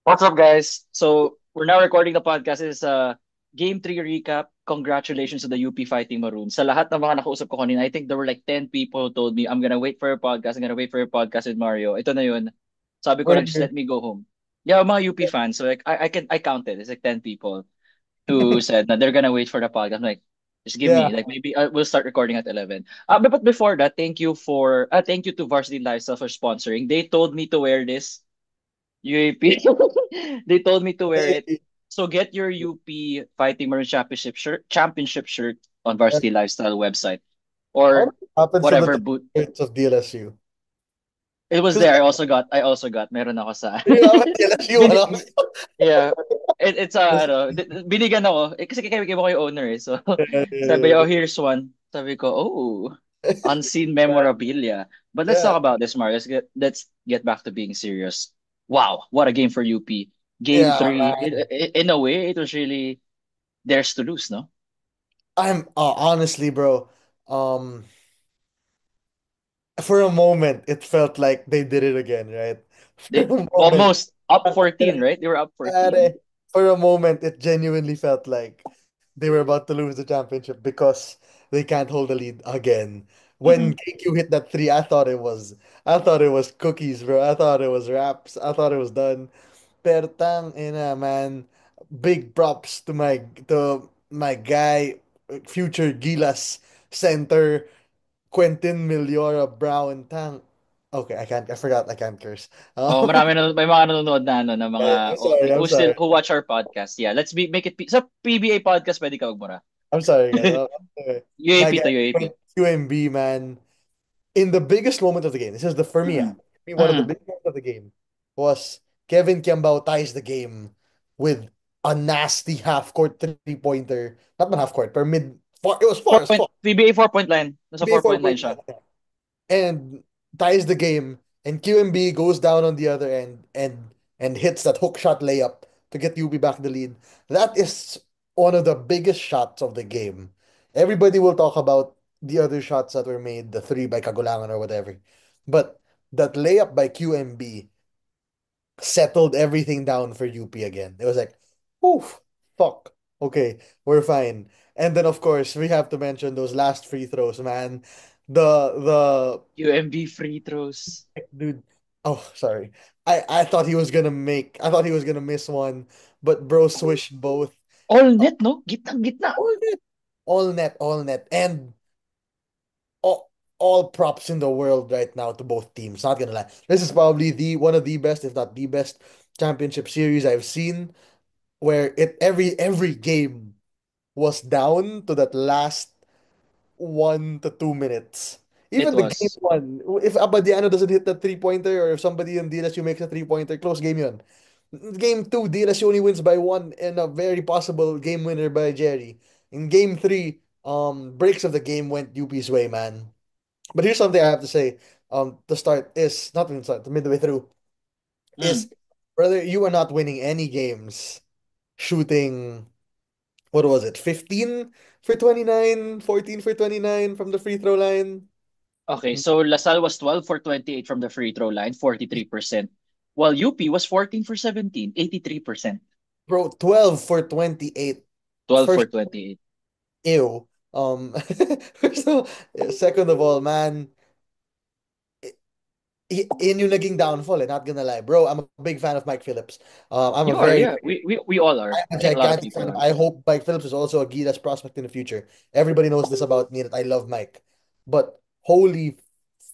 What's up, guys? So we're now recording the podcast. This is a Game 3 recap. Congratulations to the UP Fighting Maroons. Sa lahat ng mga nakausap ko kanina, I think there were like 10 people who told me, I'm gonna wait for your podcast. I'm gonna wait for your podcast with Mario. Ito na yun. Sabi ko lang, just Word. let me go home. Yeah, mga UP fans. So like, I counted. It's like 10 people who said that they're gonna wait for the podcast. I'm like, just give Yeah. me, like maybe we'll start recording at 11. But before that, thank you to Varsity Lifestyle for sponsoring. They told me to wear this UAP. They told me to wear it. So get your UP Fighting Maroon Championship shirt on Varsity Lifestyle website What or happens to the whatever boot. t-shirts of DLSU? It was Because there. I also got meron ako sa you have a DLSU one Bini, also. yeah. It's binigyan ako kasi kaya ko yung owner eh. So Yeah, sabi yeah, niya, oh, here's one. Sabi ko, oh, unseen yeah. memorabilia. But let's Yeah. talk about this, Marcus. Let's get back to being serious. Wow, what a game for UP. Game Yeah, three, man. in a way, it was really theirs to lose, no? I'm honestly, bro. Um, for a moment, it felt like they did it again, right? For They a moment, almost up 14, right? They were up 14. For a moment, it genuinely felt like they were about to lose the championship because they can't hold the lead again. Mm-hmm. When KQ hit that three, I thought it was cookies, bro. I thought it was wraps. I thought it was done. Pero tang ina, man. Big props to my guy, future Gilas center, Quentin Miliora Brown. Tang. Okay, I forgot I can't curse. Oh, may mga nanonood na ano na mga I'm sorry, I'm sorry. who watch our podcast. Yeah, make it sa PBA podcast pwede ka magmura. I'm sorry, guys. Okay. My UAP guy to UAP. went QMB, man. In the biggest moment of the game, this is the for me, Mm. for me, one of the Mm. biggest moments of the game was Kevin Kiambao ties the game with a nasty half court three-pointer. Not half court, but mid far. It was far as fuck. PBA 4 point line. Nasa NBA 4 point line 4-point siya. line. And ties the game. And QMB goes down on the other end and hits that hook shot layup to get UB back the lead. That is one of the biggest shots of the game. Everybody will talk about the other shots that were made, the three by Kagulangan or whatever. But that layup by QMB settled everything down for UP again. It was like, oof, fuck. Okay, we're fine. And then of course we have to mention those last free throws, man. The UMB free throws. dude. Oh, sorry. I thought he was gonna miss one, but bro swished both. All net, no? Gitna, gitna. All net. All net, all net. And all props in the world right now to both teams. Not gonna lie. This is probably the one of the best, if not the best, championship series I've seen where every game was down to that last 1 to 2 minutes. It Even the game was. one, if Abadiano doesn't hit that three-pointer or if somebody in DLSU makes a three-pointer, close game yun. Game two, DLSU only wins by one and a very possible game winner by Jerry. In game three, breaks of the game went UP's way, man. But here's something I have to say. To start is not even start, midway through Mm. is brother, you are not winning any games shooting what was it? 15 for 29, 14 for 29 from the free throw line. Okay, so LaSalle was 12 for 28 from the free throw line, 43%. While UP was 14 for 17, 83%. Bro, 12 for 28. 12 for First, 28. ew. First of second of all, man, yun yung naging downfall, not gonna lie. Bro, I'm a big fan of Mike Phillips. I'm a You are, very, yeah. We all are. I'm a I think a lot of gigantic people fan of. are. I hope Mike Phillips is also a Gilas prospect in the future. Everybody knows this about me that I love Mike. But holy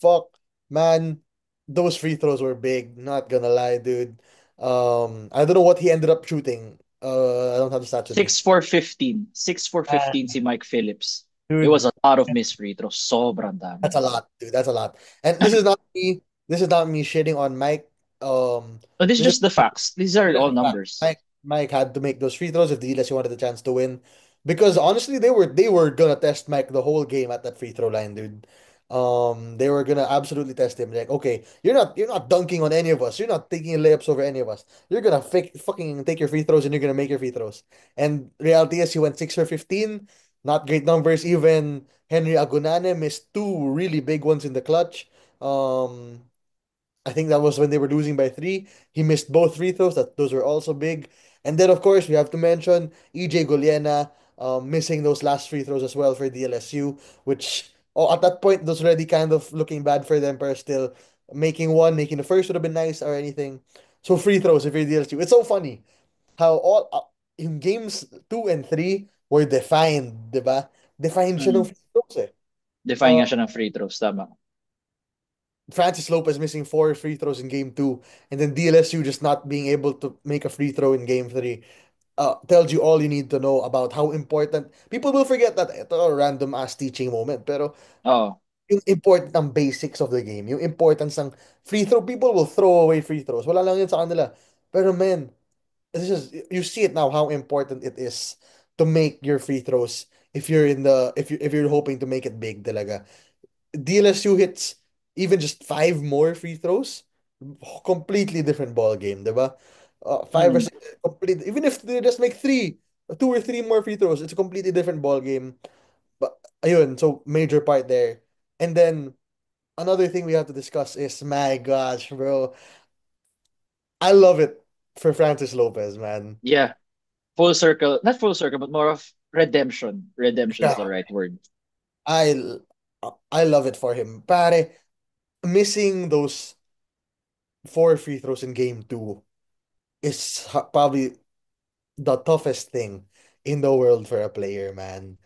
fuck, man, those free throws were big. Not gonna lie, dude. I don't know what he ended up shooting. I don't have the stats with me. 6 for 15. 6 for Ah, 15 si Mike Phillips. It was dude, a lot of missed free throws. Sobrang that's dami. a lot, dude. That's a lot. And this is not me. This is not me shitting on Mike. But this is This is just the facts. These are Just all the fact. numbers. Mike had to make those free throws if the LSU wanted the chance to win. Because honestly, they were gonna test Mike the whole game at that free throw line, dude. They were gonna absolutely test him. Like, okay, you're not dunking on any of us. You're not taking layups over any of us. You're gonna fucking take your free throws and you're gonna make your free throws. And reality is he went 6 for 15. Not great numbers. Even Henry Agunane missed two really big ones in the clutch. Um, I think that was when they were losing by three. He missed both free throws. Those were also big. And then, of course, we have to mention EJ Goliena missing those last free throws as well for DLSU, which at that point, those already kind of looking bad for them, but still making the first would have been nice or anything. So free throws if you're DLSU. It's so funny how all in games 2 and 3 were defined, diba? Defined siya ng Mm. free throws eh. Define Uh, nga siya ng free throws, tama. Francis Lopez missing four free throws in game two, and then DLSU just not being able to make a free throw in game three. Tells you all you need to know about how important. People will forget that ito a random ass teaching moment, pero Oo. yung important ng basics of the game, yung importance ng free throw, people will throw away free throws. Wala lang yun sa kanila. Pero man, this is you see it now how important it is to make your free throws if you're in the if you're hoping to make it big talaga. DLSU hits even just five more free throws, completely different ball game, diba? Five or Mm. six, complete. Even if they just make three, two or three more free throws, it's a completely different ball game. But ayun, so major part there. And then another thing we have to discuss is my gosh, bro, I love it for Francis Lopez, man. Yeah. Full circle. Not full circle, but more of redemption. Redemption is Yeah, the right word. I I love it for him. Pare, missing those four free throws in game two is probably the toughest thing in the world for a player, man.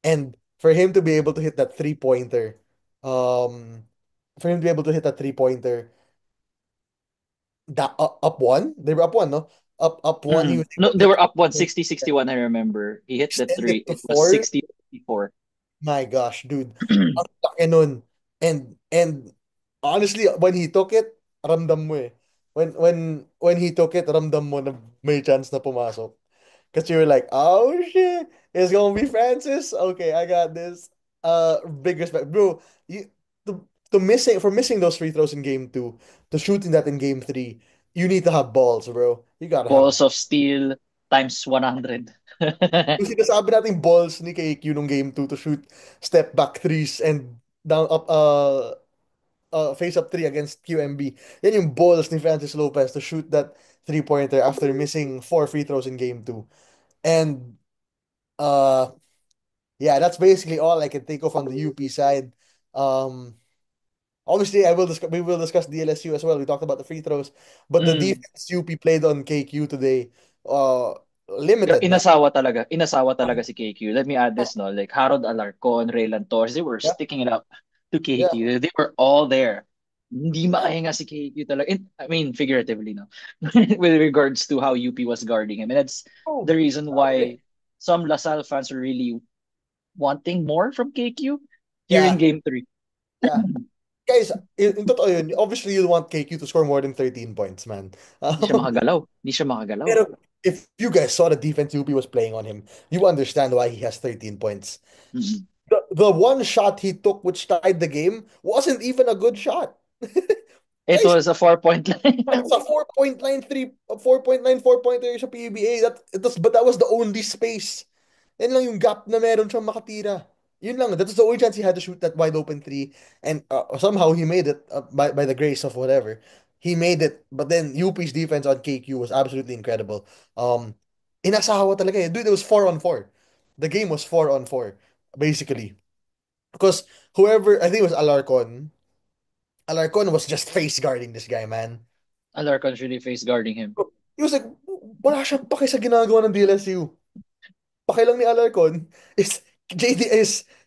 And for him to be able to hit that three-pointer, um, for him to be able to hit that three-pointer, that up one, they were up one, no? Up one, he Mm. was No, able to they hit were that up one three-pointer, 60-61. I remember. He hit the extend three. it to It was four. 60-54. My gosh, dude. Ang laki nun. And honestly, when he took it, ramdam mo eh. When he took it, ramdam mo na may chance na pumasok. Because you were like, oh shit, it's gonna be Francis. Okay, I got this. Big respect, bro. You to missing for missing those free throws in game two, to shooting that in game three, you need to have balls, bro. You gotta have. Balls of steel times 100. Yung sinasabi nating balls ni KQ nung game two to shoot step back threes and down up face up three against QMB. Yan yung balls ni Francis Lopez to shoot that three-pointer after missing four free throws in game two. And uh yeah, that's basically all I can think of on the UP side. Um, Obviously, we will discuss DLSU as well. We talked about the free throws, but the Mm. defense UP played on KQ today, uh, limited man. Inasawa talaga. Inasawa talaga si KQ. Let me add this, no? Like Harold Alarcon, Raylan Torres, they were Yeah, sticking it up to yeah. KQ. They were all there. Hindi makahinga si KQ talaga. I mean, figuratively, no? With regards to how UP was guarding him. And that's Oh, the reason sorry. why some LaSalle fans are really wanting more from KQ here in Yeah, game three. yeah. Guys, in totoo yun, obviously you want KQ to score more than 13 points, man. Hindi siya Um, makagalaw. Hindi siya makagalaw. pero if you guys saw the defense UP was playing on him, you understand why he has 13 points. Mm-mm. The one shot he took which tied the game wasn't even a good shot. It Guys, was a 4-point line. it's a 4.93, a 4.94 pointer sa PBA. But that was the only space. Yan lang yung gap na meron siyang makatira. Yun lang. That was the only chance he had to shoot that wide open three. And somehow he made it by the grace of whatever. He made it. But then UP's defense on KQ was absolutely incredible. Inasawa talaga eh. Dude, it was 4-on-4. The game was 4-on-4, basically. Because whoever, I think it was Alarcon. Alarcon was just face guarding this guy, man. Alarcon's really face guarding him. He was like, wala siyang pake sa ginagawa ng DLSU. Pake lang ni Alarcon is JD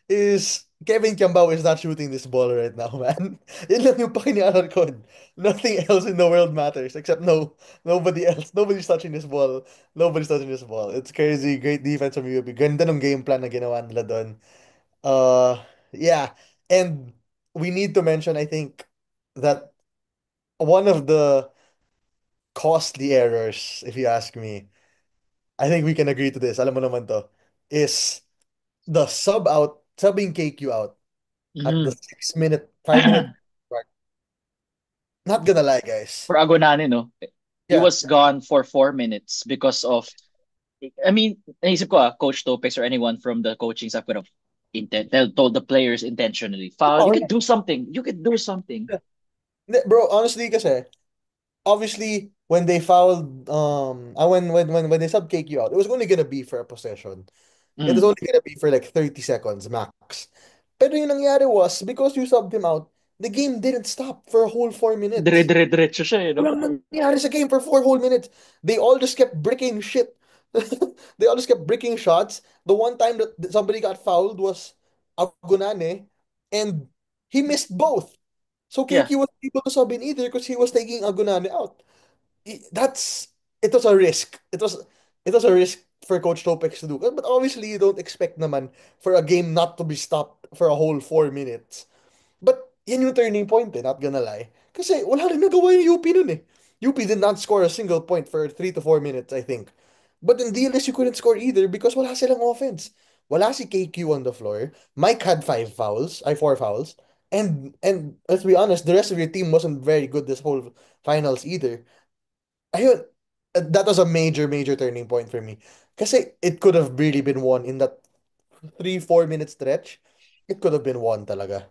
is Kevin Kiambao is not shooting this ball right now, man. Yun lang yung pake ni Alarcon. Nothing else in the world matters except nobody else. Nobody's touching this ball. Nobody's touching this ball. It's crazy. Great defense from UP. Ganda ng game plan na ginawa nila doon. Yeah. And we need to mention, I think, that one of the costly errors, if you ask me, I think we can agree to this, alam mo naman to, is the subbing KQ out at the Mhm. 6 minute, 5 minute mark. Not gonna lie, guys. For Agonani, no? He Yeah. was gone for 4 minutes because of, I mean, naisip ko Coach Topex or anyone from the coaching staff could have told the players intentionally, foul, you Oh, could do something. You could do something. yeah. Hindi, bro, honestly kasi, obviously, when they fouled, when they sub KQ out, it was only gonna be for a possession. It was Mm. only gonna be for like 30 seconds max. Pero yung nangyari was, because you subbed him out, the game didn't stop for a whole 4 minutes. Dire-diretso siya, eh, no? Walang nangyari sa game for 4 whole minutes. They all just kept bricking shit. They all just kept bricking shots. The one time that somebody got fouled was Agunane, and he missed both. So Yeah. KQ wasn't able to sub in either because he was taking Agunane out. That's it was a risk. It was a risk for Coach Topex to do. But obviously you don't expect naman for a game not to be stopped for a whole 4 minutes. But yan yung turning point not gonna lie. Kasi wala rin nagawa yung UP nun eh. UP did not score a single point for 3 to 4 minutes, I think. But in DLS, you couldn't score either because wala silang offense. Wala si KQ on the floor. Mike had 5 fouls, 4 fouls. And let's be honest, the rest of your team wasn't very good this whole finals either. Ayun, that was a major, major turning point for me. Kasi it could have really been won in that 3, 4 minute stretch. It could have been won talaga.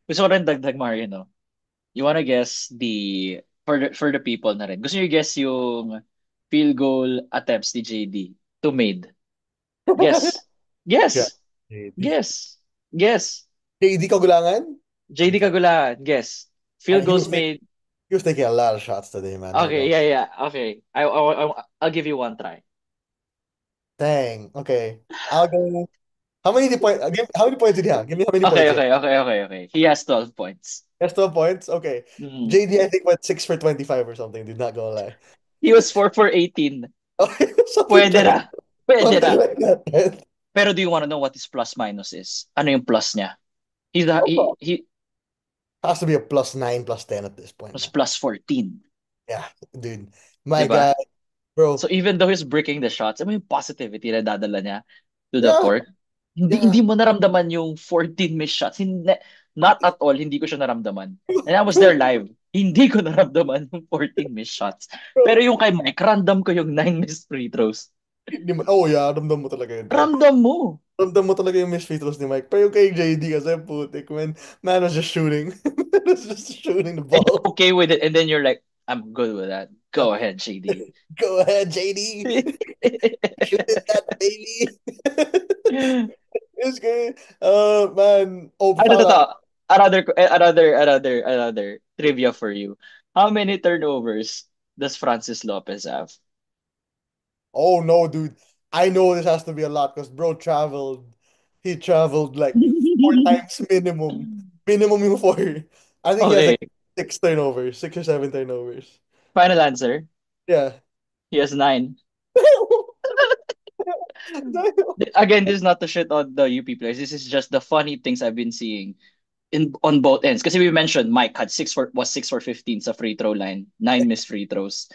Gusto ko rin dagdag, Mario, no? You wanna guess for the people na rin. Gusto niyo guess yung field goal attempts ni JD to made? Guess. Yeah. Guess. JD. Guess. Guess. JD Kagulangan? JD Kagulan, guess. Field He goals was made. he was taking a lot of shots today, man. No Okay, doubt. yeah, yeah. Okay. I'll give you one try. Dang. Okay. I'll go. How many points did he have? Give me how many Okay, points he had. okay, okay, okay, okay. He has 12 points. He has 12 points? Okay. Mhm. JD, I think, went 6 for 25 or something. Did not gonna lie. He was 4 for 18. Okay, Pwede na. Pwede na. something like that, man. Pero do you want to know what his plus minus is? Ano yung plus niya? He Has to be a +9, +10 at this point, was man. plus 14. Yeah, dude. 'Di My ba? God, So bro. even though he's breaking the shots, ano yung positivity na dadala niya to the Yeah, court? Hindi yeah. mo naramdaman yung 14 missed shots. Hindi, not at all, hindi ko siya naramdaman. And I was there live. Hindi ko naramdaman yung 14 missed shots. Pero Bro, yung kay Mike, random ko yung 9 missed free throws. oh yeah, ramdam mo talaga yun, pre. Ramdam mo. Ramdam mo talaga yung missed free throws ni Mike. Pero yung kay JD kasi, putik, man was just shooting. Man was just shooting the And ball. you're okay with it. And then you're like, I'm good with that. Go ahead, JD. Go ahead, JD. Shoot it, that baby. It's good. Man. Oh, Ano to foul to? out. Another trivia for you. How many turnovers does Francis Lopez have? Oh, no, dude. I know this has to be a lot because bro traveled. He traveled like 4 times minimum. Minimum yung four. I think he has Okay, like 6 turnovers, 6 or 7 turnovers. final answer. Yeah. He has 9. Again, this is not to shit on the UP players. This is just the funny things I've been seeing in on both ends. Because we mentioned Mike had 6 for 15 sa free throw line, 9 missed free throws.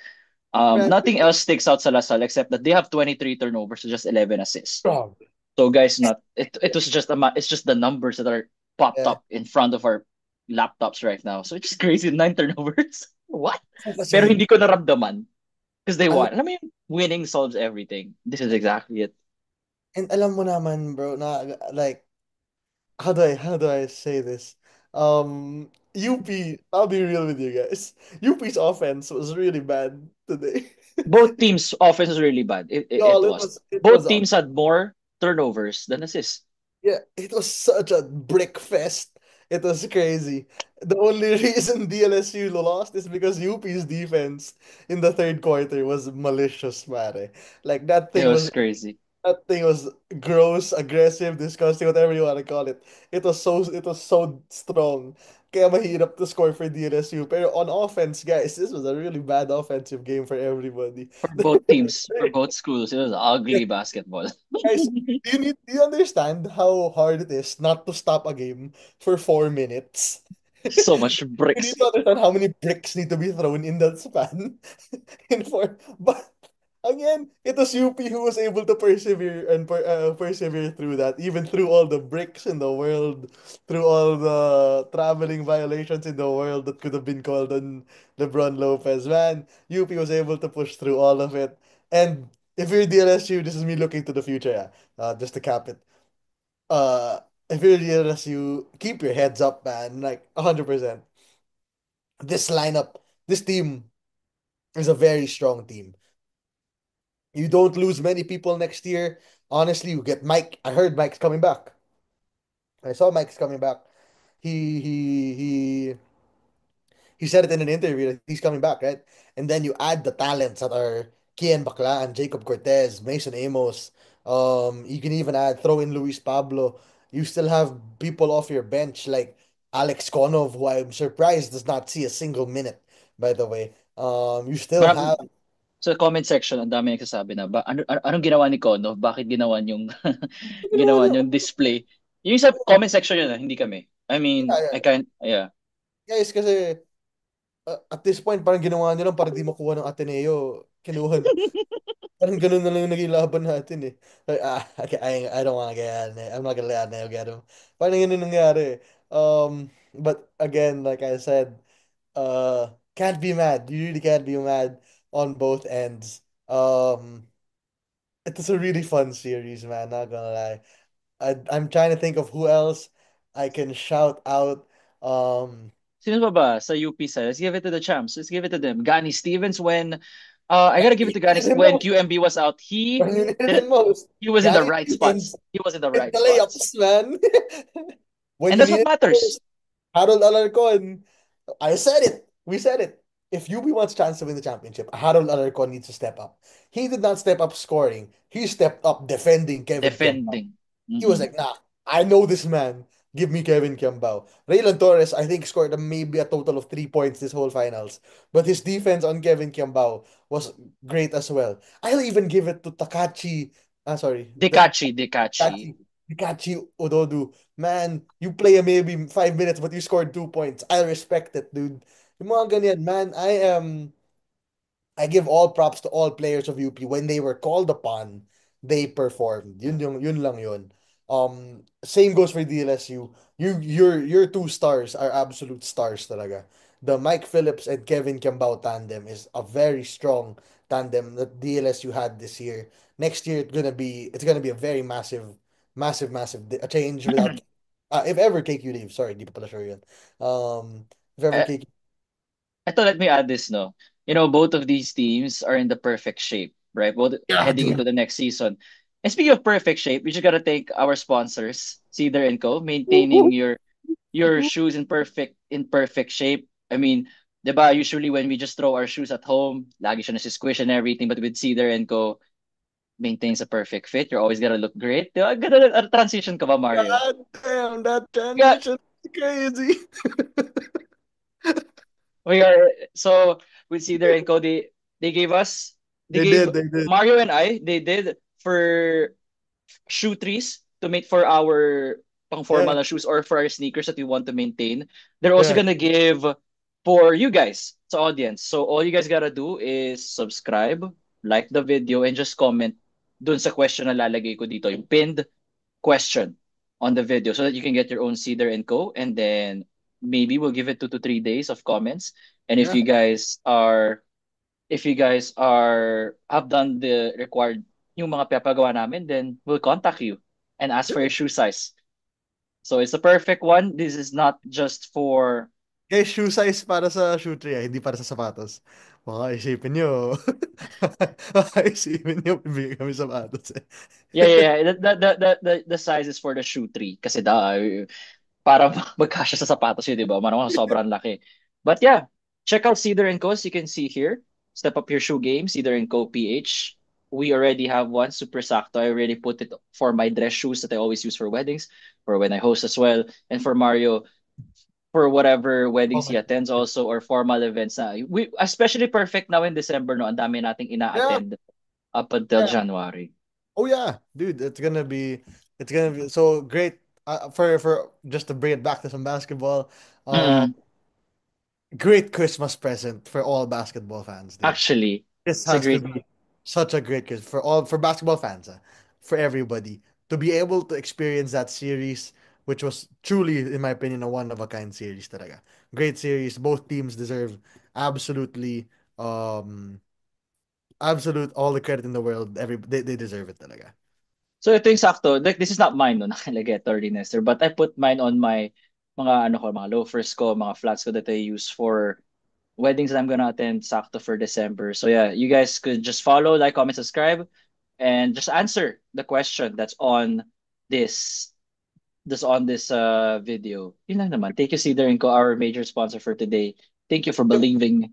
Man, Nothing else sticks out sa Lasal except that they have 23 turnovers to just 11 assists. strong. So guys, not it was just it's just the numbers that are popped Yeah. up in front of our laptops right now. So it's just crazy, 9 turnovers. What? So Pero kasi, hindi ko naramdaman because they alam, won. Alam mo yung winning solves everything. This is exactly it. and alam mo naman, bro, na like, how do I say this? UP, I'll be real with you guys. UP's offense was really bad today. Both teams' offense was really bad. It Y'all, it was. was it was Both teams had more turnovers than assists. yeah, it was such a brick fest. It was crazy. The only reason DLSU lost is because UP's defense in the third quarter was malicious, man. Like It was crazy. that thing was gross, aggressive, disgusting, whatever you want to call it. It was so strong. Kaya mahirap to score for DLSU. Pero on offense, guys, this was a really bad offensive game for everybody. For both teams, for both schools, it was ugly basketball. Guys, do you understand how hard it is not to stop a game for 4 minutes? So much You need bricks. to understand how many bricks need to be thrown in that span. But again, it was UP who was able to persevere and persevere through that, even through all the bricks in the world, through all the traveling violations in the world that could have been called on LeBron Lopez. Man, UP was able to push through all of it. And if you're DLSU, this is me looking to the future. Yeah, just to cap it. if you're the LSU, keep your heads up, man. Like 100%. This lineup, this team is a very strong team. You don't lose many people next year. Honestly, you get Mike. I heard Mike's coming back. I saw Mike's coming back. He he he he said it in an interview that he's coming back, right? And then you add the talents that are Kian Baclan, Jacob Cortez, Mason Amos. You can even throw in Luis Pablo. You still have people off your bench like Alex Konov, who I'm surprised does not see a single minute, by the way. You still Marami, have sa comment section, ang dami nagsasabi na, anong ginawa ni Kono? Bakit ginawa yung, ginawa yung display? Yung sa comment section yun, hindi kami. I yeah, mean, yeah. I can't, yeah. Guys, kasi at this point, parang ginawa nyo lang para di makuha ng Ateneo. Kinuha, parang ganun na lang yung naging laban natin eh. Like, I don't wanna get it. I'm not gonna let Ateneo get him. Parang yun yung nangyari. But again, like I said, can't be mad. You really can't be mad on both ends. It was a really fun series, man. Not gonna lie. I'm trying to think of who else I can shout out. Um, Sino pa ba sa UP side? Let's give it to the champs. Let's give it to them. Gani Stevens when I gotta give it to Gani when QMB was out. When you needed Did him most, he was in the Gary right Stevens spots. He was in the hit right the spots. layups, man. When And you that's what needed him matters. most, Harold Alarcon. I said it. We said it. If UB wants a chance to win the championship, Harold Alarcon needs to step up. He did not step up scoring. He stepped up defending Kevin Kiambao. Defending. He was Mm-mm. like, nah, I know this man. Give me Kevin Kiambao. Raylan Torres, I think, scored maybe a total of 3 points this whole finals. But his defense on Kevin Kiambao was great as well. I'll even give it to Takachi. Sorry. Dikachi. Takachi Ododu. Man, you play maybe 5 minutes, but you scored 2 points. I respect it, dude. Yung mga ganyan, man, I give all props to all players of UP. When they were called upon, they performed. Yun lang yun. Same goes for DLSU. Your two stars are absolute stars talaga. The Mike Phillips and Kevin Kiambao tandem is a very strong tandem that DLSU had this year. Next year it's gonna be a very massive a change without if ever KQ leaves. Sorry, di pa pala sure yun. If ever Uh, KQ. Ito, let me add this, no. Both of these teams are in the perfect shape, right? Both Yeah, heading dude. into the next season. And speaking of perfect shape, we just gotta thank our sponsors, Cedar and Co, maintaining your shoes in perfect shape. I mean, 'di ba, usually when we just throw our shoes at home, lagi siya nasi-squish and everything, but with Cedar and Co, maintains a perfect fit. You're always gonna look great. 'Di ba? Ganda transition ka ba, Mario? God damn, that Yeah, transition is crazy. we are so with Cedar and Co. They gave us they They gave did, they did. Mario and I they did for shoe trees to make for our pang formal Yeah, na shoes or for our sneakers that we want to maintain. They're also yeah, gonna give for you guys, to audience. So all you guys gotta do is subscribe, like the video, and just comment dun sa question na lalagay ko dito, yung pinned question on the video so that you can get your own Cedar and Co. And then maybe we'll give it 2 to 3 days of comments. And yeah. if you guys are have done the required yung mga pinapagawa namin, then we'll contact you and ask for your shoe size. So it's a perfect one. This is not just for Guys, shoe size para sa shoe tray, hindi para sa sapatos. Baka isipin nyo. Baka isipin nyo, bibigyan kami sapatos eh. yeah, yeah, yeah. The size is for the shoe tree kasi para magkasya sa sapatos yun, di ba? Marang sobrang laki. But yeah, check out Cedar and Co. You can see here. Step up your shoe game, Cedar and Co. PH. We already have one, Super Sakto. I already put it for my dress shoes that I always use for weddings, for when I host as well, and for Mario, for whatever weddings he Okay. attends also, or formal events na. We, especially perfect now in December, no? Ang dami nating Yeah, ina-attend up until yeah. January. Oh yeah, dude, it's gonna be so great. For just to bring it back to some basketball, uh, Mm-mm. great Christmas present for all basketball fans, dude. Actually, This it's a has to great. be such a great gift for basketball fans, for everybody to be able to experience that series, which was truly, in my opinion, a one of a kind series. Talaga, great series. Both teams deserve absolutely, absolute all the credit in the world. They deserve it. Talaga. So ito yung sakto. Like, this is not mine, no, nakalagay 30 Nester. But I put mine on my mga ano ko, mga loafers ko, mga flats ko that I use for weddings that I'm gonna attend sakto for December. So yeah, you guys could just follow, like, comment, subscribe, and just answer the question this that's on this video. Yun lang naman. Thank you, Cedar Inco, our major sponsor for today. Thank you for Yep. believing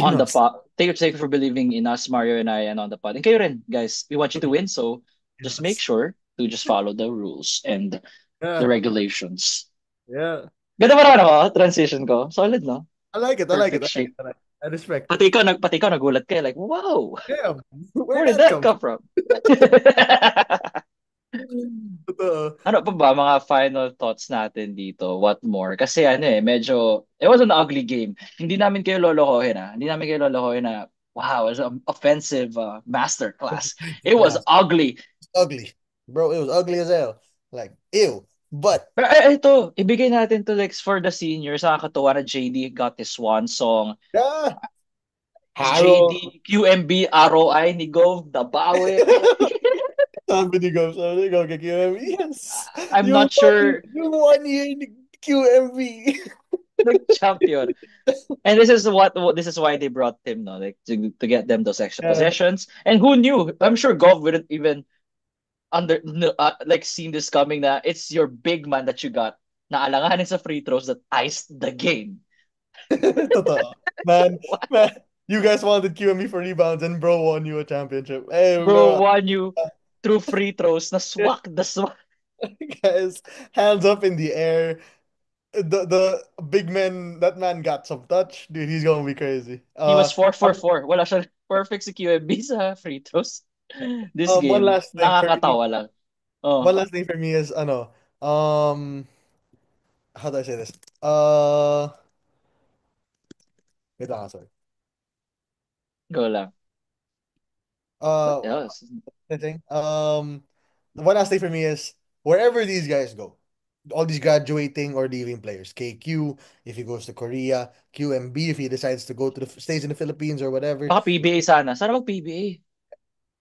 on the Enough. pod. Thank you for believing in us, Mario and I, and on the pod. And kayo rin, guys. We want you to win, so just make Yes. sure to just follow the rules and the Yeah. regulations. Yeah. Ganda ba ano, transition ko? Solid, no? I like it. I like it. Perfect I like it. shape. I respect it. Pati ikaw nagulat ka. Like, wow, Yeah. Where'd where did that that come come from? from? Ano pa ba mga final thoughts natin dito? What more? Kasi ano eh, medyo, it was an ugly game. Hindi namin kayo lolokohin ah. Hindi namin kayo lolokohin na, wow, it was an offensive master class. It was Class. ugly. Ugly. Bro, it was ugly as hell. Like, ew. But Pero ito, ibigay natin to like for the seniors. Nakakatuwa na JD got his swan song. yeah, Harold. JD, QMB, ROI ni Gov, Dabawe. Sabi ni Go kay QMB. Yes. I'm not sure You won here in QMB. the champion. And this is why they brought him, no, like to get them those extra Yeah. possessions. And who knew? I'm sure Gov wouldn't even like seen this coming. Na it's your big man that you got na alanganin sa free throws that iced the game. Totoo. Man, man, you guys wanted QMB for rebounds and bro won you a championship. Hey, Bro bro. won you through free throws na swak the swak. Guys, hands up in the air. The big man, that man got some touch. Dude, he's gonna be crazy. He was 4 for 4. Wala siya perfect si QMB sa free throws. This one game, last thing for me. nakakatawa lang. Oh, One last thing for me is how do I say this? Wait lang, sorry. go lang. What Uh, else? I think the one last thing for me is wherever these guys go, all these graduating or leaving players, KQ if he goes to Korea, QMB if he decides to go to the stays in the Philippines or whatever, Baka PBA sana. Sana mag PBA.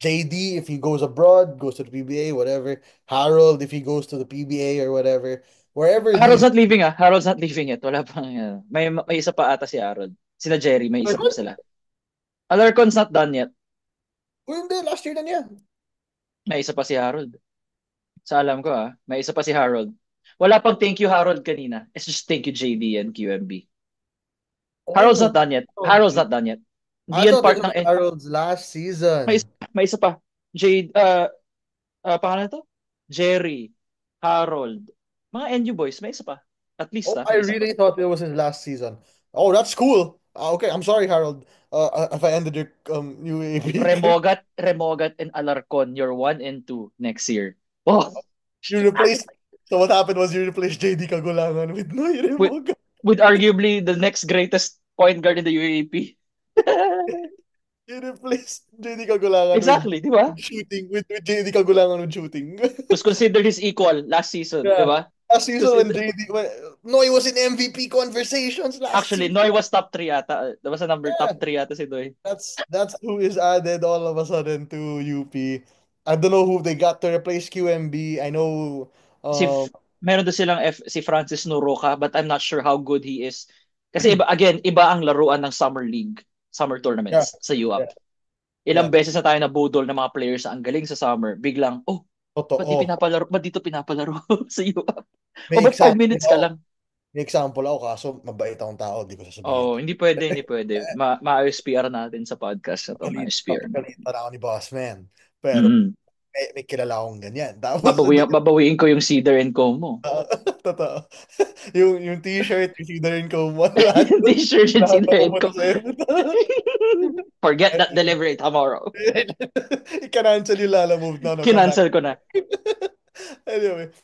JD if he goes abroad, goes to the PBA, whatever, Harold if he goes to the PBA or whatever, wherever Harold's these not leaving ah. Harold's not leaving yet. Wala pang may isa pa ata si Harold. Sina Jerry, may isa pa sila. Alarcon's not done yet. oh, hindi, last year na niya. May isa pa si Harold. Sa alam ko ah, may isa pa si Harold. Wala pang thank you Harold kanina. It's just thank you JD and QMB. Harold's not Oh, done yet. Harold's okay. not done yet. Hindi I yan thought it part was ng Harold's last may season. isa, may isa pa. Jade pangalan to? Jerry, Harold. Mga NU boys, may isa pa. At least Oh, ah, I may isa pa. really thought it was his last season. Oh, that's cool. Okay, I'm sorry, Harold. If I ended your UAP career. Remogat and Alarcon, you're 1 and 2 next year. Oh, You replaced. So what happened was you replaced JD Kagulangan with Noy with, Remoga. with arguably the next greatest point guard in the UAP. You replaced JD Kagulangan Exactly, di ba? with shooting with JD Kagulangan with shooting. Was considered his equal last season, di Yeah. ba? Last season when Consider JD when Noy was in MVP conversations last Actually, season. Noy was top 3 ata. That was a number Yeah. top 3 ata si Noy. That's who is added all of a sudden to UP. I don't know who they got to replace QMB. I know Si um meron doon silang si Francis Nuroca, but I'm not sure how good he is. Kasi iba ang laruan ng summer league, summer yeah, tournaments sa UAP. yeah, Ilang yeah. beses na tayo nabudol ng mga players na ang galing sa summer. Biglang, oh, Totoo. ba't dito pinapalaro sa UAP? O May ba't 5 example minutes ka ako. lang? May example ako kaso mabait akong tao, di ko sasabihin. Oh, hindi pwede, hindi pwede. Maayos PR natin sa podcast na to, maayos PR. Papagalitan ako ni Boss Man. Pero Mm. may kilala akong ganyan. Tapos hindi ko Babawiin ko yung Cedar and Co mo. totoo. Yung t-shirt, yung Cedar and Como, lahat Yung t-shirt yung lahat Cedar and napupunta Co. sa'yo. Forget that delivery tomorrow. I-cancel yung Lala move now. No, come back. Kinancel ko na. Anyway,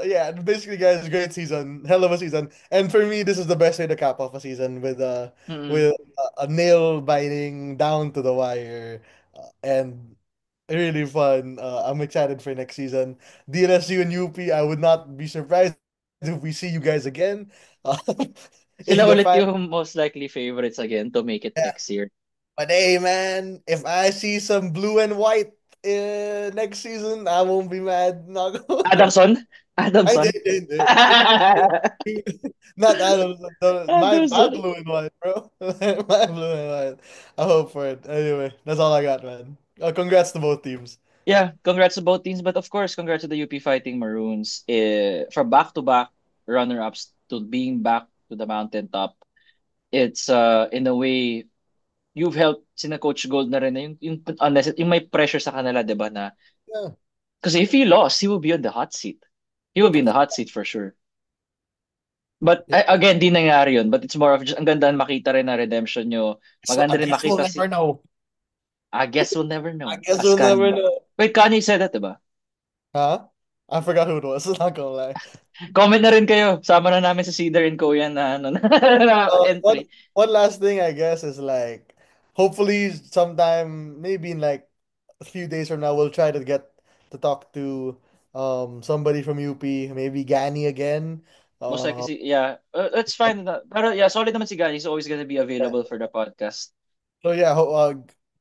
yeah, basically, guys, great season, hell of a season, and for me, this is the best way to cap off a season Mm-mm. with a nail biting down to the wire, and really fun. I'm excited for next season. DLSU and UP. I would not be surprised if we see you guys again in Sila the ulit final. yung most likely favorites again to make it Yeah. next year. But hey, man, if I see some blue and white, next season, I won't be mad. Not gonna lie. Adamson? I did, Adamson? did. Not Adams. My Adamson. blue and white, bro. My blue and white. I hope for it. Anyway, that's all I got, man. Congrats to both teams. Yeah, congrats to both teams, but of course, congrats to the UP Fighting Maroons. From back-to-back runner-ups to being back to the mountaintop. It's in a way you've helped sina Coach Gold na rin na yung may pressure sa kanila, 'di ba na Yeah. because if he lost, he will be on the hot seat. He will be in the hot seat for sure. But Yeah. again, di nangyari yun. But it's more of just, ang ganda makita rin na redemption nyo. So I Maganda rin guess we'll makita si, never know. I guess we'll never I know. guess As we'll never Kanye. know. Wait, Kanye said that, diba? Huh? I forgot who it was. Not gonna lie. Comment na rin kayo. Sama na namin sa Cedar and Co yan na, ano, na One entry. one last thing I guess is like hopefully sometime maybe in like a few days from now we'll try to get to talk to somebody from UP, maybe Gani again. Most likely, Uh, yeah. That's fine. Pero yeah, solid naman si Kanye. He's always gonna be yeah. available for the podcast. So yeah,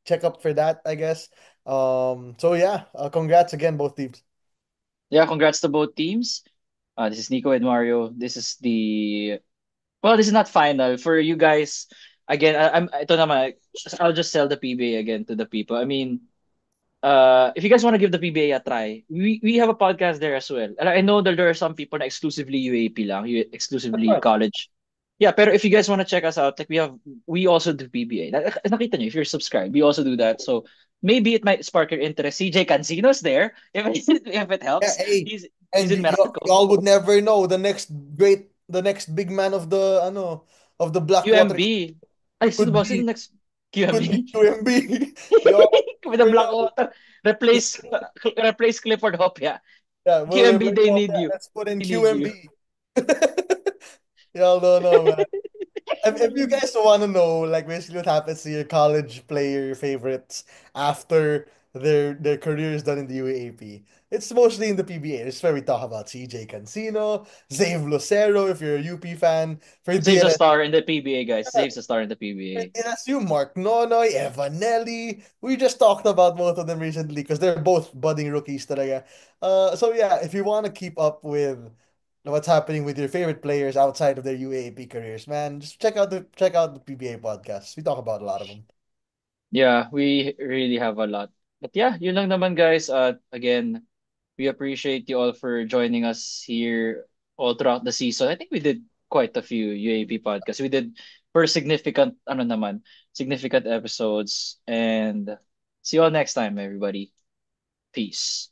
check up for that, I guess. So yeah, congrats again, both teams. Yeah, congrats to both teams. This is Nico and Mario. This is the Well, this is not final for you guys. Again, ito naman, I'll just sell the PBA again to the people. I mean, if you guys want to give the PBA a try, we have a podcast there as well. And I know that there are some people na exclusively UAP lang, That's exclusively fine. college. Yeah, pero if you guys want to check us out, like we also do PBA. Nakita nyo, if you're subscribed, we also do that. So maybe it might spark your interest. CJ Cancino's there. If it Yeah, helps, hey, he's and in Meralco. y'all would never know the next big man of the of the Blackwater QMB. Ay, sino could ba? Sino be next? could be QMB? QMB. Y'all With the never know. Blackwater. Replace Clifford Hope, yeah. Yeah, we'll QMB, replace they all need that. you. Let's put in They need you. QMB. Y'all don't know, man. If you guys want to know, like basically what happens to your college player favorites after their career is done in the UAAP, it's mostly in the PBA. It's where we talk about CJ Cancino, Zave Lucero, if you're a UP fan, for Saves a DNS. star in the PBA, guys. Saves a star in the PBA. DNSU, Mark Nonoy, Evanelli. We just talked about both of them recently because they're both budding rookies talaga. So yeah, if you want to keep up with what's happening with your favorite players outside of their UAAP careers, man, just check out the PBA podcast. We talk about a lot of them. Yeah, we really have a lot. But yeah, yun lang naman, guys. Again, we appreciate you all for joining us here all throughout the season. I think we did quite a few UAP podcasts. We did for significant, ano naman, significant episodes. And see you all next time, everybody. Peace.